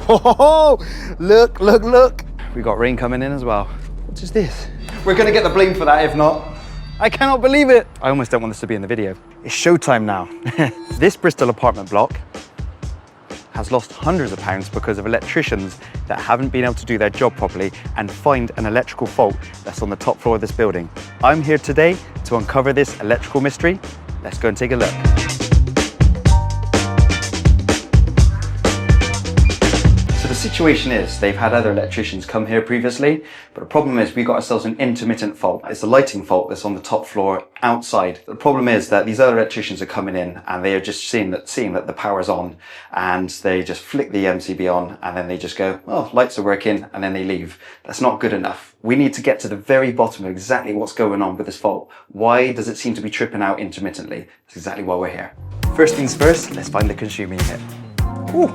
Oh, look, look, look. We got rain coming in as well. What is this? We're gonna get the blame for that if not. I cannot believe it. I almost don't want this to be in the video. It's showtime now. This Bristol apartment block has lost hundreds of pounds because of electricians that haven't been able to do their job properly and find an electrical fault that's on the top floor of this building. I'm here today to uncover this electrical mystery. Let's go and take a look. So the situation is they've had other electricians come here previously, but the problem is we got ourselves an intermittent fault. It's a lighting fault that's on the top floor outside. The problem is that these other electricians are coming in and they are just seeing that the power's on, and they just flick the MCB on and then they just go, oh, lights are working, and then they leave. That's not good enough. We need to get to the very bottom of exactly what's going on with this fault. Why does it seem to be tripping out intermittently? That's exactly why we're here. First things first, let's find the consumer unit. Ooh.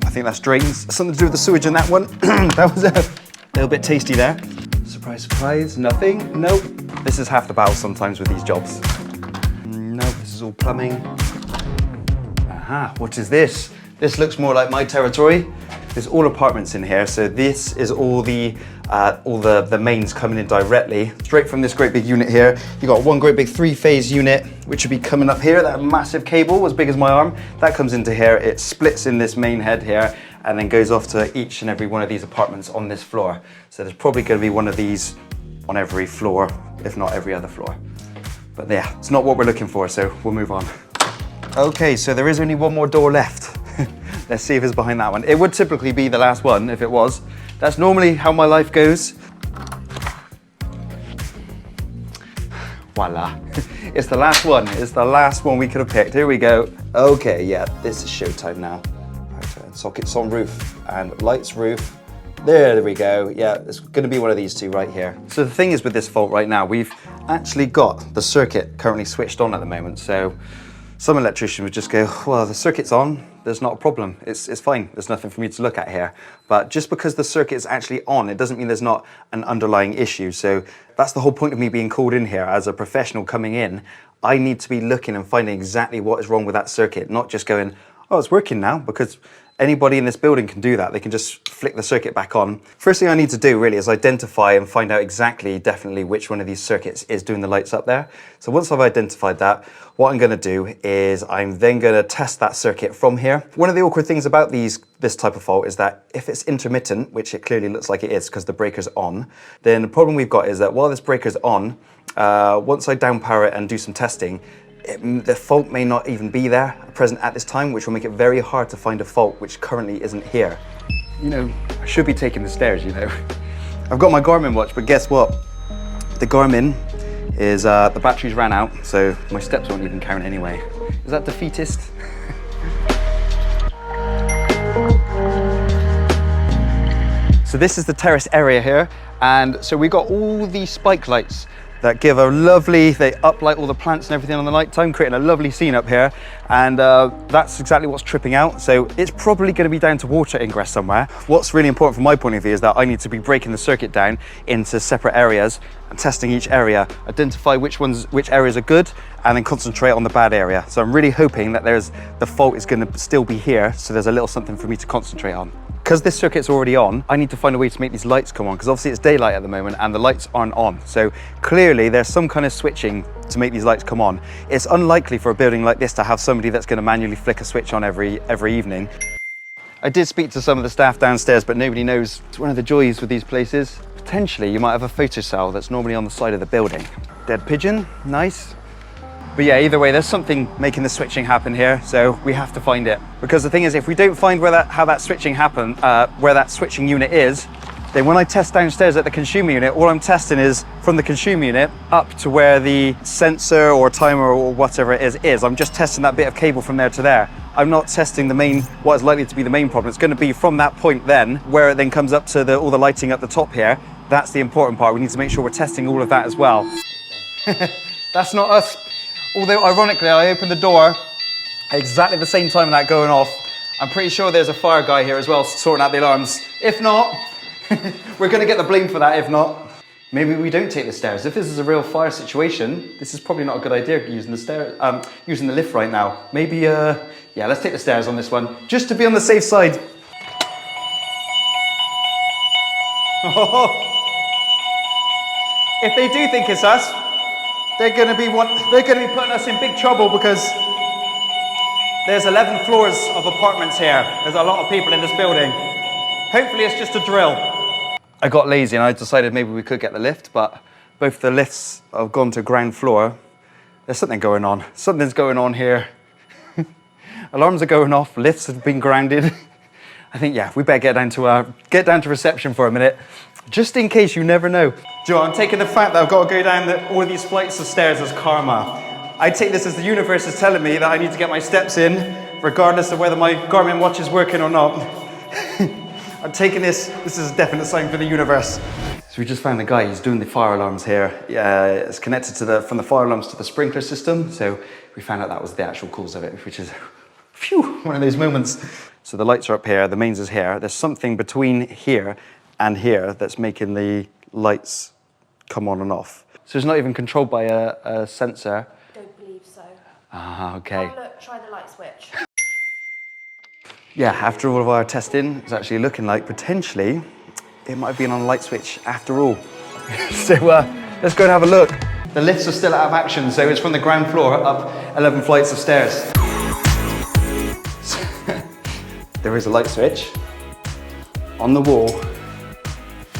I think that's drains. Something to do with the sewage in that one. That was a little bit tasty there. Surprise, surprise, nothing. Nope. This is half the battle sometimes with these jobs. Nope, this is all plumbing. Aha, what is this? This looks more like my territory. There's all apartments in here, so this is all the mains coming in directly straight from this great big unit here. You got one great big 3-phase unit, which would be coming up here. That massive cable, as big as my arm, that comes into here. It splits in this main head here, and then goes off to each and every one of these apartments on this floor. So there's probably going to be one of these on every floor, if not every other floor. But yeah, it's not what we're looking for, so we'll move on. Okay, so there is only one more door left. Let's see if it's behind that one. It would typically be the last one if it was. That's normally how my life goes. Voila. It's the last one. It's the last one we could have picked. Here we go. Okay, yeah, this is showtime now. Right, sockets on roof and lights roof. There we go. Yeah, it's going to be one of these two right here. So the thing is with this fault right now, we've actually got the circuit currently switched on at the moment. So some electrician would just go, well, the circuit's on, there's not a problem. It's fine, there's nothing for me to look at here. But just because the circuit is actually on, it doesn't mean there's not an underlying issue. So that's the whole point of me being called in here as a professional coming in. I need to be looking and finding exactly what is wrong with that circuit, not just going, oh, it's working now, because anybody in this building can do that. They can just flick the circuit back on. First thing I need to do really is identify and find out definitely which one of these circuits is doing the lights up there. So once I've identified that, what I'm gonna do is I'm then gonna test that circuit from here. One of the awkward things about this type of fault is that if it's intermittent, which it clearly looks like it is because the breaker's on, then the problem we've got is that while this breaker's on, once I downpower it and do some testing, the fault may not even be there present at this time, which will make it very hard to find a fault which currently isn't here. You know, I should be taking the stairs, you know. I've got my Garmin watch, but guess what? The Garmin is, the batteries ran out, so my steps won't even count anyway. Is that defeatist? So this is the terrace area here, and so we got all these spike lights that give a lovely, they uplight all the plants and everything on the night time, creating a lovely scene up here. And that's exactly what's tripping out. So it's probably gonna be down to water ingress somewhere. What's really important from my point of view is that I need to be breaking the circuit down into separate areas and testing each area, identify which areas are good, and then concentrate on the bad area. So I'm really hoping that the fault is gonna still be here, so there's a little something for me to concentrate on. Because this circuit's already on, I need to find a way to make these lights come on, because obviously it's daylight at the moment and the lights aren't on. So clearly there's some kind of switching to make these lights come on. It's unlikely for a building like this to have somebody that's going to manually flick a switch on every evening. I did speak to some of the staff downstairs, but nobody knows. It's one of the joys with these places. Potentially you might have a photo cell that's normally on the side of the building. Dead pigeon, nice. But yeah, either way, there's something making the switching happen here, so we have to find it. Because the thing is, if we don't find how that switching happened, where that switching unit is, then when I test downstairs at the consumer unit, all I'm testing is from the consumer unit up to where the sensor or timer or whatever it is. I'm just testing that bit of cable from there to there. I'm not testing what is likely to be the main problem. It's going to be from that point then, where it then comes up to all the lighting at the top here. That's the important part. We need to make sure we're testing all of that as well. That's not us. Although, ironically, I opened the door at exactly the same time of that going off. I'm pretty sure there's a fire guy here as well sorting out the alarms. If not, we're going to get the blame for that, if not. Maybe we don't take the stairs. If this is a real fire situation, this is probably not a good idea using the lift right now. Maybe, yeah, let's take the stairs on this one, just to be on the safe side. If they do think it's us, they're going to be putting us in big trouble because there's 11 floors of apartments here. There's a lot of people in this building. Hopefully it's just a drill. I got lazy and I decided maybe we could get the lift, but both the lifts have gone to ground floor. There's something going on. Something's going on here. Alarms are going off, lifts have been grounded. I think, yeah, we better get down to reception for a minute, just in case, you never know. Joe, I'm taking the fact that I've got to go down all of these flights of stairs as karma. I take this as the universe is telling me that I need to get my steps in, regardless of whether my Garmin watch is working or not. I'm taking this is a definite sign for the universe. So we just found the guy who's doing the fire alarms here. It's connected from the fire alarms to the sprinkler system. So we found out that was the actual cause of it, which is, phew, one of those moments. So the lights are up here, the mains is here. There's something between here and here that's making the lights come on and off. So it's not even controlled by a sensor. Don't believe so. Ah, okay. Oh look, try the light switch. Yeah, after all of our testing, it's actually looking like potentially it might have been on a light switch after all. So let's go and have a look. The lifts are still out of action, so it's from the ground floor up 11 flights of stairs. There is a light switch on the wall.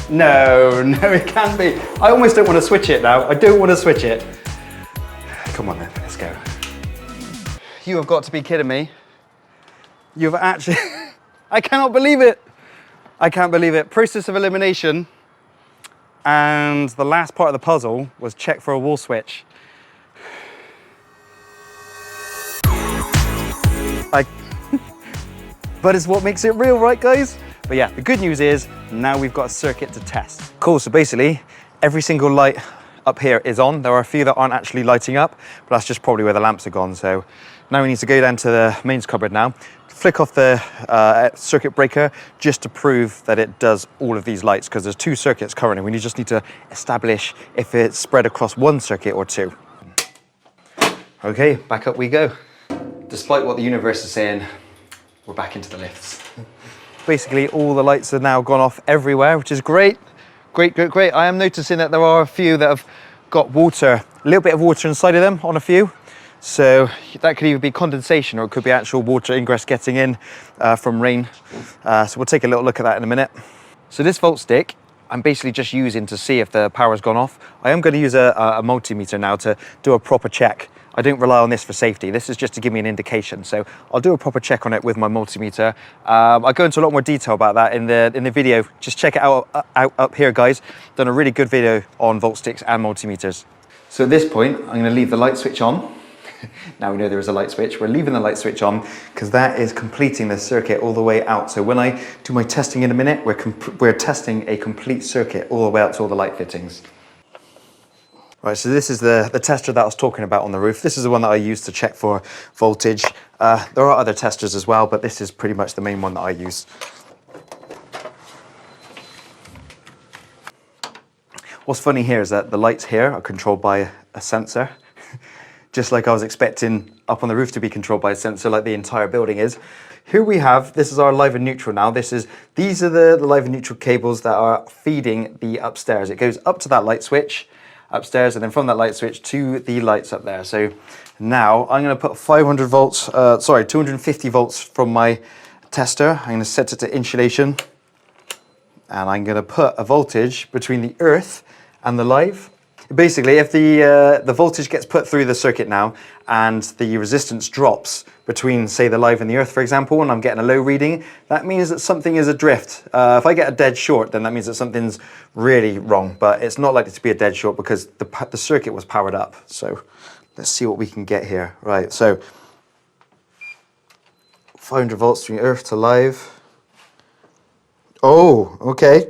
No, it can't be. I almost don't want to switch it now. I don't want to switch it. Come on then, let's go. You have got to be kidding me. You've actually, I cannot believe it. I can't believe it. Process of elimination. And the last part of the puzzle was check for a wall switch. But it's what makes it real, right guys? But yeah, the good news is now we've got a circuit to test. Cool, so basically every single light up here is on. There are a few that aren't actually lighting up, but that's just probably where the lamps are gone. So now we need to go down to the mains cupboard now, flick off the circuit breaker just to prove that it does all of these lights, because there's 2 circuits currently. We just need to establish if it's spread across 1 circuit or 2. Okay, back up we go. Despite what the universe is saying, we're back into the lifts. Basically, all the lights have now gone off everywhere, which is great. Great. I am noticing that there are a few that have got water, a little bit of water inside of them on a few. So that could either be condensation or it could be actual water ingress getting in from rain. So we'll take a little look at that in a minute. So this volt stick, I'm basically just using to see if the power's gone off. I am going to use a multimeter now to do a proper check. I don't rely on this for safety. This is just to give me an indication. So I'll do a proper check on it with my multimeter. I'll go into a lot more detail about that in the video. Just check it out up here, guys. Done a really good video on volt sticks and multimeters. So at this point, I'm going to leave the light switch on. Now we know there is a light switch. We're leaving the light switch on because that is completing the circuit all the way out. So when I do my testing in a minute, we're testing a complete circuit all the way out to all the light fittings. Right, so this is the tester that I was talking about on the roof. This is the one that I use to check for voltage. There are other testers as well, but this is pretty much the main one that I use. What's funny here is that the lights here are controlled by a sensor, just like I was expecting up on the roof to be controlled by a sensor like the entire building is. Here we have, this is our live and neutral now. These are the live and neutral cables that are feeding the upstairs. It goes up to that light switch upstairs, and then from that light switch to the lights up there. So now I'm going to put 250 volts from my tester. I'm going to set it to insulation, and I'm going to put a voltage between the earth and the live. Basically, if the voltage gets put through the circuit now and the resistance drops between, say, the live and the earth, for example, and I'm getting a low reading, that means that something is adrift. If I get a dead short, then that means that something's really wrong, but it's not likely to be a dead short because the circuit was powered up. So let's see what we can get here. Right, so 500 volts from earth to live. Oh, okay.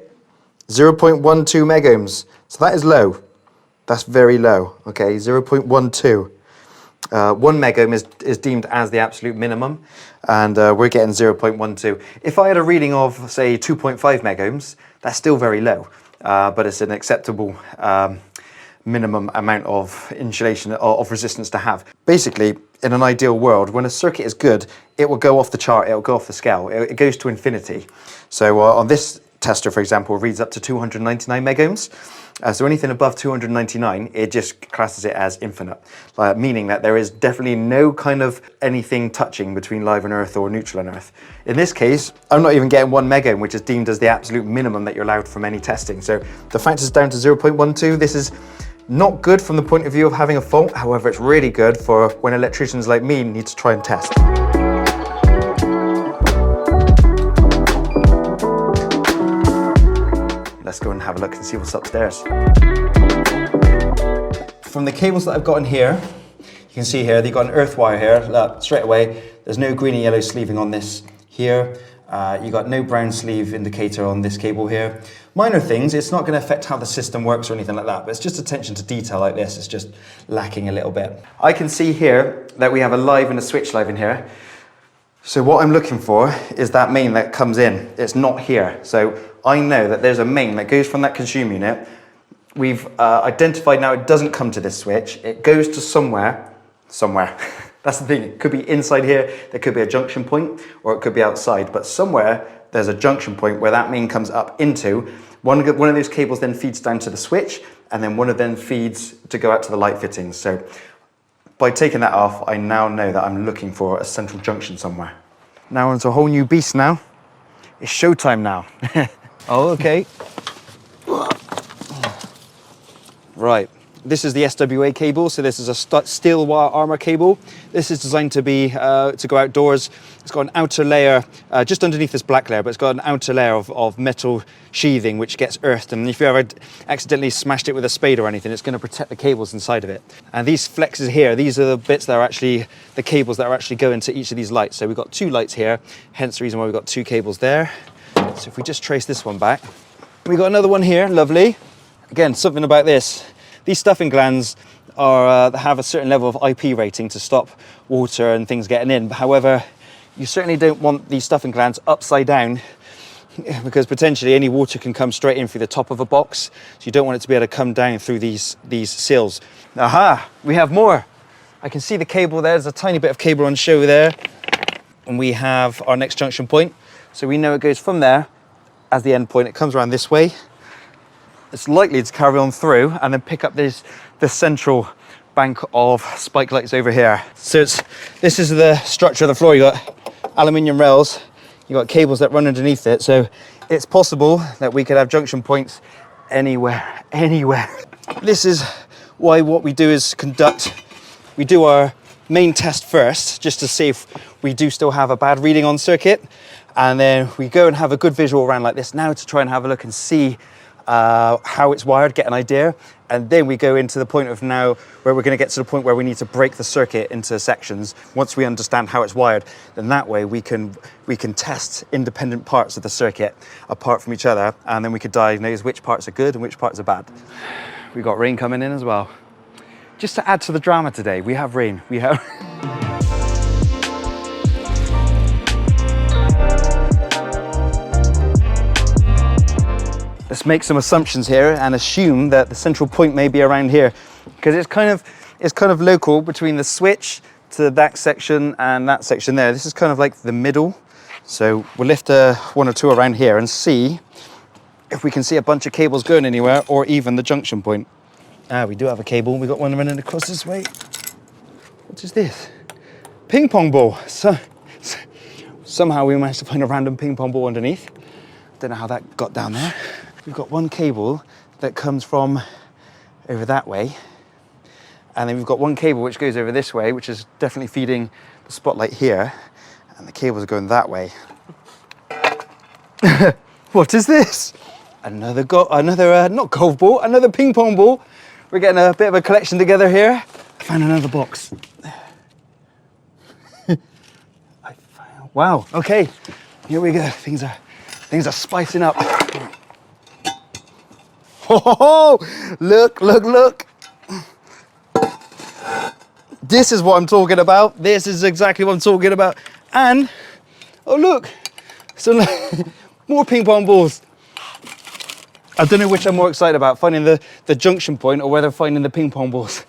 0.12 megohms. So that is low. That's very low. Okay, 0.12. 1 megohm is deemed as the absolute minimum, and we're getting 0.12. If I had a reading of, say, 2.5 megohms, that's still very low, but it's an acceptable minimum amount of insulation, of resistance to have. Basically, in an ideal world, when a circuit is good, it will go off the chart, it will go off the scale, it goes to infinity. So on this tester, for example, reads up to 299 megohms. So anything above 299, it just classes it as infinite, meaning that there is definitely no kind of anything touching between live and earth or neutral and earth. In this case, I'm not even getting 1 megohm, which is deemed as the absolute minimum that you're allowed from any testing. So the factor's down to 0.12. This is not good from the point of view of having a fault. However, it's really good for when electricians like me need to try and test. Let's go and have a look and see what's upstairs. From the cables that I've got in here, you can see here, they've got an earth wire here. Look, straight away, there's no green and yellow sleeving on this here. You got no brown sleeve indicator on this cable here. Minor things, it's not going to affect how the system works or anything like that, but it's just attention to detail like this. It's just lacking a little bit. I can see here that we have a live and a switch live in here. So what I'm looking for is that main that comes in. It's not here. So I know that there's a main that goes from that consumer unit. We've identified now it doesn't come to this switch. It goes to somewhere. That's the thing. It could be inside here. There could be a junction point, or it could be outside. But somewhere there's a junction point where that main comes up into. One of those cables then feeds down to the switch, and then one of them feeds to go out to the light fittings. So by taking that off, I now know that I'm looking for a central junction somewhere. Now onto a whole new beast now. It's showtime now. Oh, okay. Right, this is the SWA cable. So this is a steel wire armor cable. This is designed to be to go outdoors. It's got an outer layer just underneath this black layer, but it's got an outer layer of metal sheathing which gets earthed. And if you ever accidentally smashed it with a spade or anything, it's going to protect the cables inside of it. And these flexes here, these are the bits that are actually the cables that are actually going to each of these lights. So we've got 2 lights here, hence the reason why we've got 2 cables there. So if we just trace this one back, we've got another one here, lovely. Again, something about this. These stuffing glands are have a certain level of IP rating to stop water and things getting in. However, you certainly don't want these stuffing glands upside down because potentially any water can come straight in through the top of a box. So you don't want it to be able to come down through these sills. Aha, we have more. I can see the cable there. There's a tiny bit of cable on show there. And we have our next junction point. So we know it goes from there as the end point. It comes around this way. It's likely to carry on through and then pick up this central bank of spike lights over here. So this is the structure of the floor. You got aluminium rails, you got cables that run underneath it. So it's possible that we could have junction points anywhere. This is why what we do is we do our main test first, just to see if we do still have a bad reading on circuit. And then we go and have a good visual around like this now to try and have a look and see how it's wired, get an idea. And then we go into the point of now where we're going to get to the point where we need to break the circuit into sections. Once we understand how it's wired, then that way we can test independent parts of the circuit apart from each other, and then we could diagnose which parts are good and which parts are bad. We've got rain coming in as well. Just to add to the drama today, we have rain. Let's make some assumptions here and assume that the central point may be around here, because it's kind of local between the switch to that section and that section there. This is kind of like the middle. So we'll lift one or two around here and see if we can see a bunch of cables going anywhere, or even the junction point. We do have a cable. We got one running across this way. What is this? Ping pong ball. Somehow we managed to find a random ping pong ball underneath. Don't know how that got down there. We've got one cable that comes from over that way. And then we've got one cable which goes over this way, which is definitely feeding the spotlight here. And the cables are going that way. What is this? Another not golf ball, another ping pong ball. We're getting a bit of a collection together here. I found another box. Wow, okay, here we go. Things are spicing up. Oh, look. This is what I'm talking about. This is exactly what I'm talking about. And, oh look, some more ping pong balls. I don't know which I'm more excited about, finding the junction point or whether finding the ping pong balls.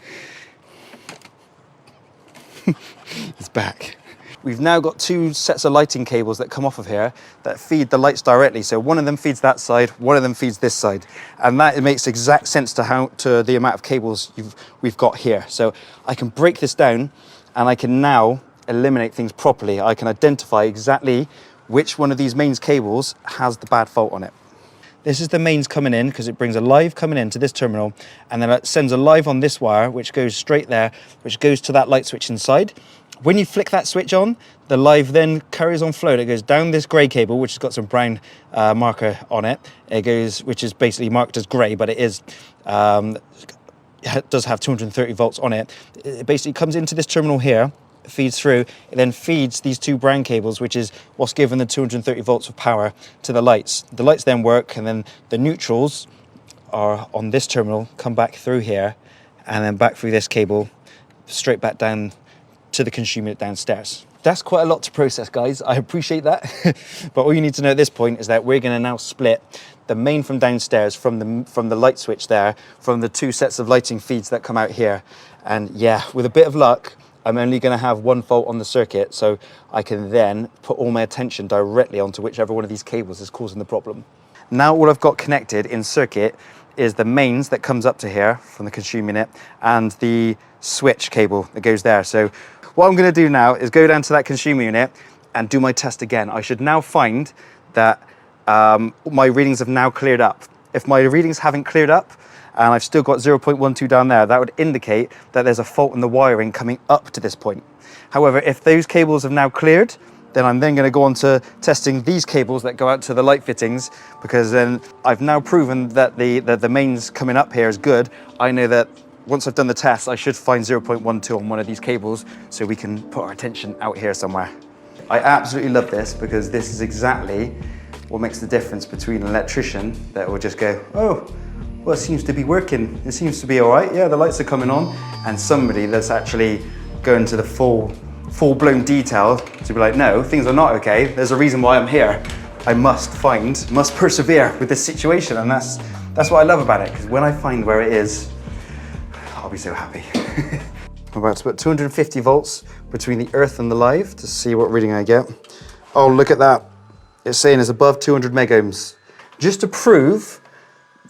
It's back. we've now got two sets of lighting cables that come off of here that feed the lights directly. So one of them feeds that side, one of them feeds this side. And that it makes exact sense to the amount of cables we've got here. So I can break this down and I can now eliminate things properly. I can identify exactly which one of these mains cables has the bad fault on it. This is the mains coming in because it brings a live coming into this terminal, and then it sends a live on this wire, which goes straight there, which goes to that light switch inside. When you flick that switch on, the live then carries on flow. It goes down this grey cable, which has got some brown marker on it. It goes, which is basically marked as grey, but it is, it does have 230 volts on it. It basically comes into this terminal here, feeds through, it then feeds these two brown cables, which is what's given the 230 volts of power to the lights. The lights then work, and then the neutrals are on this terminal, come back through here, and then back through this cable, straight back down to the consumer unit downstairs. That's quite a lot to process, guys. I appreciate that. But all you need to know at this point is that we're going to now split the main from downstairs from the light switch there, from the two sets of lighting feeds that come out here. And yeah, with a bit of luck, I'm only going to have one fault on the circuit, so I can then put all my attention directly onto whichever one of these cables is causing the problem. Now all I've got connected in circuit is the mains that comes up to here from the consumer unit and the switch cable that goes there. So what I'm going to do now is go down to that consumer unit and do my test again. I should now find that my readings have now cleared up. If my readings haven't cleared up, and I've still got 0.12 down there, that would indicate that there's a fault in the wiring coming up to this point. However, if those cables have now cleared, then I'm then going to go on to testing these cables that go out to the light fittings, because then I've now proven that the mains coming up here is good. I know that once I've done the test, I should find 0.12 on one of these cables, so we can put our attention out here somewhere. I absolutely love this, because this is exactly what makes the difference between an electrician that will just go, oh, well, it seems to be working. It seems to be all right. Yeah, the lights are coming on. And somebody that's actually going to the full-blown detail to be like, no, things are not okay. There's a reason why I'm here. I must persevere with this situation. And that's what I love about it, because when I find where it is, I'll be so happy. I'm about to put 250 volts between the earth and the live to see what reading I get. Oh, look at that. It's saying it's above 200 megohms. Just to prove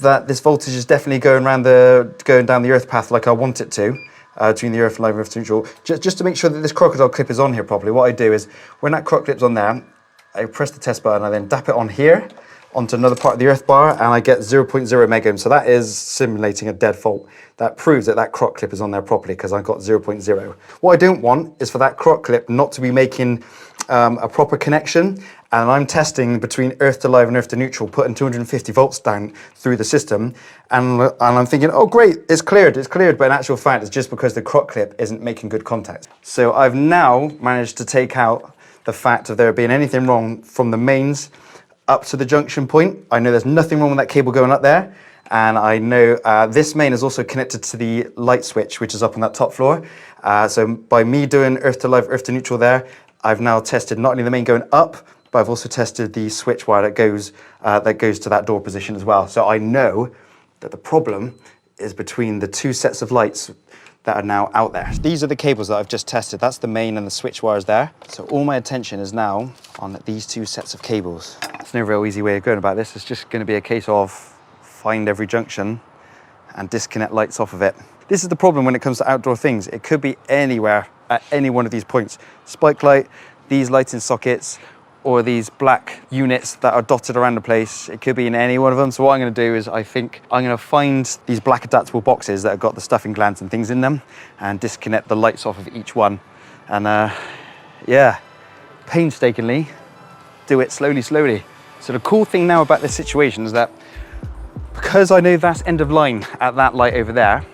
that this voltage is definitely going down the earth path like I want it to, between the earth and live and earth to neutral. Just to make sure that this crocodile clip is on here properly, what I do is, when that croc clip's on there, I press the test button, I then dap it on here, onto another part of the earth bar, and I get 0.0 megohms. So that is simulating a dead fault. That proves that that croc clip is on there properly, because I've got 0.0. What I don't want is for that croc clip not to be making a proper connection, and I'm testing between earth to live and earth to neutral, putting 250 volts down through the system, and I'm thinking, oh great, it's cleared, but in actual fact, it's just because the croc clip isn't making good contact. So I've now managed to take out the fact of there being anything wrong from the mains up to the junction point. I know there's nothing wrong with that cable going up there, and I know this main is also connected to the light switch, which is up on that top floor. So by me doing earth to live, earth to neutral there, I've now tested not only the main going up, but I've also tested the switch wire that goes to that door position as well. So I know that the problem is between the two sets of lights that are now out there. These are the cables that I've just tested. That's the main and the switch wires there. So all my attention is now on these two sets of cables. There's no real easy way of going about this. It's just going to be a case of find every junction and disconnect lights off of it. This is the problem when it comes to outdoor things. It could be anywhere at any one of these points. Spike light, these lighting sockets, or these black units that are dotted around the place. It could be in any one of them. So what I'm going to do is, I think I'm going to find these black adaptable boxes that have got the stuffing glands and things in them, and disconnect the lights off of each one. And yeah, painstakingly do it slowly. So the cool thing now about this situation is that, because I know that's end of line at that light over there,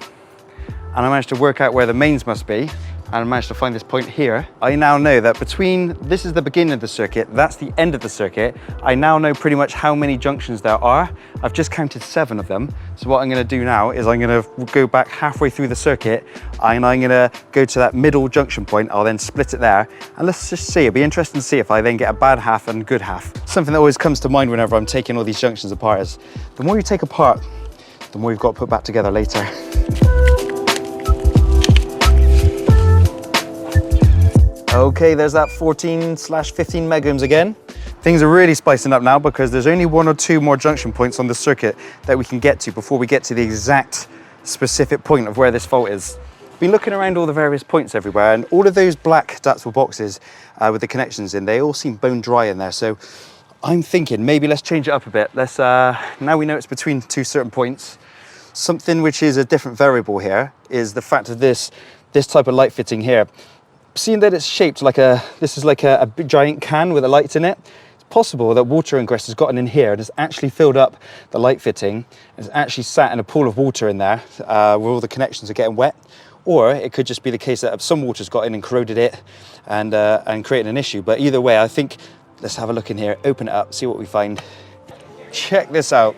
and I managed to work out where the mains must be, and I managed to find this point here, I now know that this is the beginning of the circuit, that's the end of the circuit. I now know pretty much how many junctions there are. I've just counted 7 of them. So what I'm going to do now is I'm going to go back halfway through the circuit, and I'm going to go to that middle junction point. I'll then split it there, and let's just see. It'll be interesting to see if I then get a bad half and good half. Something that always comes to mind whenever I'm taking all these junctions apart is, the more you take apart, the more you've got to put back together later. Okay, there's that 14/15 megohms again. Things are really spicing up now because there's only 1 or 2 more junction points on the circuit that we can get to before we get to the exact specific point of where this fault is. Been looking around all the various points everywhere, and all of those black Dutzel boxes with the connections in, they all seem bone dry in there. So I'm thinking maybe let's change it up a bit. Let's now we know it's between 2 certain points. Something which is a different variable here is the fact of this type of light fitting here. Seeing that it's shaped like this is like a big giant can with the lights in it, it's possible that water ingress has gotten in here and has actually filled up the light fitting and it's actually sat in a pool of water in there where all the connections are getting wet. Or it could just be the case that some water's got in and corroded it and created an issue. But either way, I think let's have a look in here, open it up, see what we find. Check this out.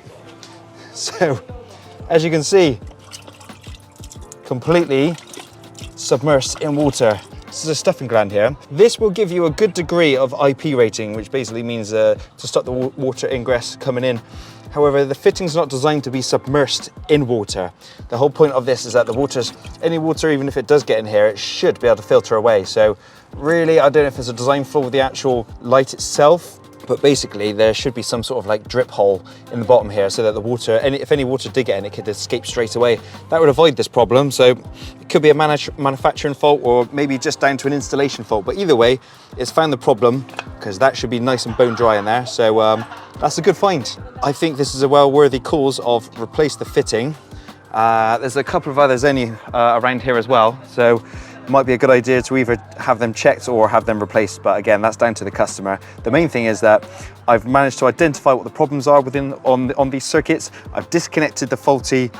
So, as you can see, completely submersed in water. This is a stuffing gland here. This will give you a good degree of IP rating, which basically means to stop the water ingress coming in. However, the fitting's not designed to be submersed in water. The whole point of this is that any water, even if it does get in here, it should be able to filter away. So really, I don't know if there's a design flaw with the actual light itself, but basically there should be some sort of like drip hole in the bottom here so that the water, if any water did get in, it could escape straight away. That would avoid this problem. So it could be a manufacturing fault or maybe just down to an installation fault. But either way, it's found the problem because that should be nice and bone dry in there. So that's a good find. I think this is a well-worthy cause of replace the fitting. There's a couple of others around here as well. So it might be a good idea to either have them checked or have them replaced, but again, that's down to the customer. The main thing is that I've managed to identify what the problems are on these circuits. I've disconnected the faulty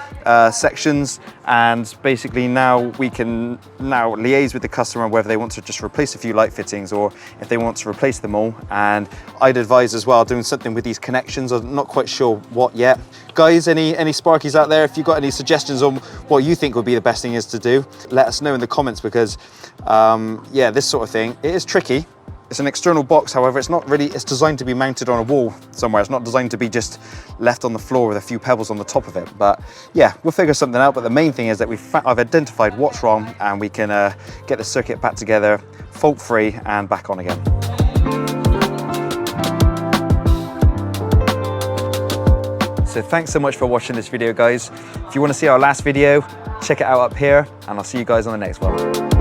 sections, and basically now we can liaise with the customer on whether they want to just replace a few light fittings or if they want to replace them all. And I'd advise as well doing something with these connections. I'm not quite sure what yet. Guys, any sparkies out there, if you've got any suggestions on what you think would be the best thing is to do, let us know in the comments, because yeah, this sort of thing, it is tricky. It's an external box, however, it's designed to be mounted on a wall somewhere. It's not designed to be just left on the floor with a few pebbles on the top of it. But yeah, we'll figure something out. But the main thing is that I've identified what's wrong, and we can get the circuit back together, fault-free, and back on again. So thanks so much for watching this video, guys. If you want to see our last video, check it out up here, and I'll see you guys on the next one.